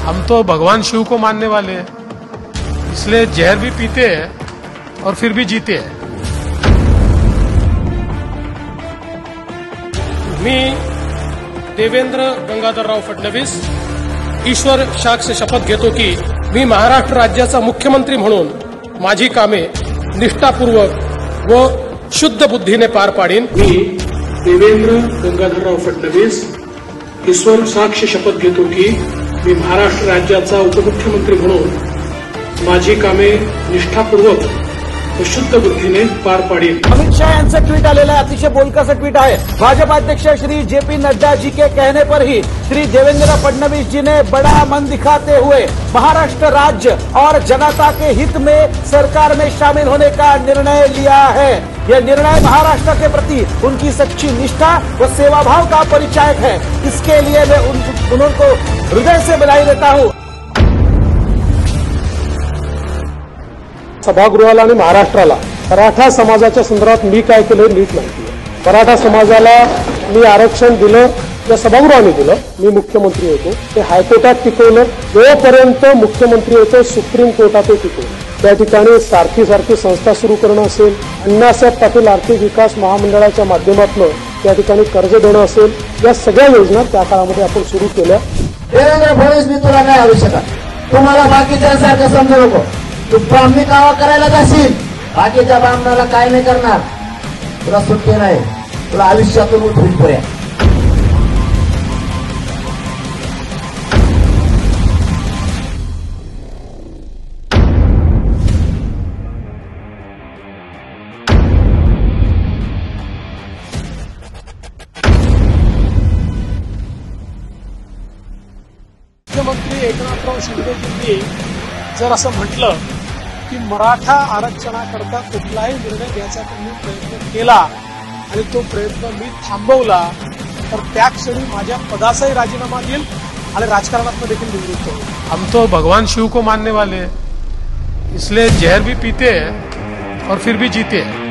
हम तो भगवान शिव को मानने वाले हैं, इसलिए जहर भी पीते हैं और फिर भी जीते हैं। मी देवेंद्र गंगाधरराव फडणवीस ईश्वर साक्ष शपथ घेतो की मी महाराष्ट्र राज्याचा मुख्यमंत्री म्हणून माझी कामे निष्ठापूर्वक व शुद्ध बुद्धीने पार पाडीन। मी देवेंद्र गंगाधरराव फडणवीस ईश्वर साक्ष शपथ घेतो की मी महाराष्ट्र राज्याचा उपमुख्यमंत्री म्हणून माझी कामे निष्ठापूर्वक व शुद्ध बुद्धीने पार पाडीन। अमित शाह यांचं ट्वीट आलेलं आहे, अतिशय बोलकं ट्वीट आहे। भाजपा अध्यक्ष श्री जेपी नड्डा जी के कहने पर ही श्री देवेंद्र फडणवीस जी ने बड़ा मन दिखाते हुए महाराष्ट्र राज्य और जनता के हित में सरकार में शामिल होने का निर्णय लिया है। यह निर्णय महाराष्ट्र के प्रति उनकी सच्ची निष्ठा व सेवाभाव का परिचायक है। इसके लिए मैं उनको हृदय से बधाई देता हूं। सभागृहाला आणि महाराष्ट्राला मराठा समाजाच्या संदर्भात मी काय केलं नीट माहिती आहे। मराठा समाजाला मी आरक्षण दिलं, या सभागृहाने दिलं, मी मुख्यमंत्री होतो, ते हायकोर्टात टिकवलं, जोपर्यंत मुख्यमंत्री होतो सुप्रीम कोर्टात टिकवलं। त्या ठिकाणी सारखी संस्था सुरू करणं असेल, अण्णासाहेब पाटील आर्थिक विकास महामंडळाच्या माध्यमातून त्या ठिकाणी कर्ज देणं असेल, या सगळ्या योजना त्या काळामध्ये आपण सुरू केल्या। देवेंद्र फडणवीस मी तुला नाही आणू शकत, तुम्हाला बाकीच्यांसारखं समजू नको। तू ब्राह्मणी कावा करायला जाशील, बाकीच्या ब्राह्मणाला काय नाही करणार, तुला सुट्टी नाही, तुला आयुष्यातून उठून पर्या। मुख्यमंत्री एकनाथराव शिंदेजींनी जर असं म्हटलं की मराठा आरक्षणाकरता कुठलाही निर्णय घ्यायचा मी प्रयत्न केला आणि तो प्रयत्न मी थांबवला तर त्या क्षणी माझ्या पदाचाही राजीनामा देईल आणि राजकारणात देखील निवृत्त होईल। हम तो भगवान शिव को मानने वाले हैं, इसलिए जहर भी पीते हैं और फिर भी जीते हैं।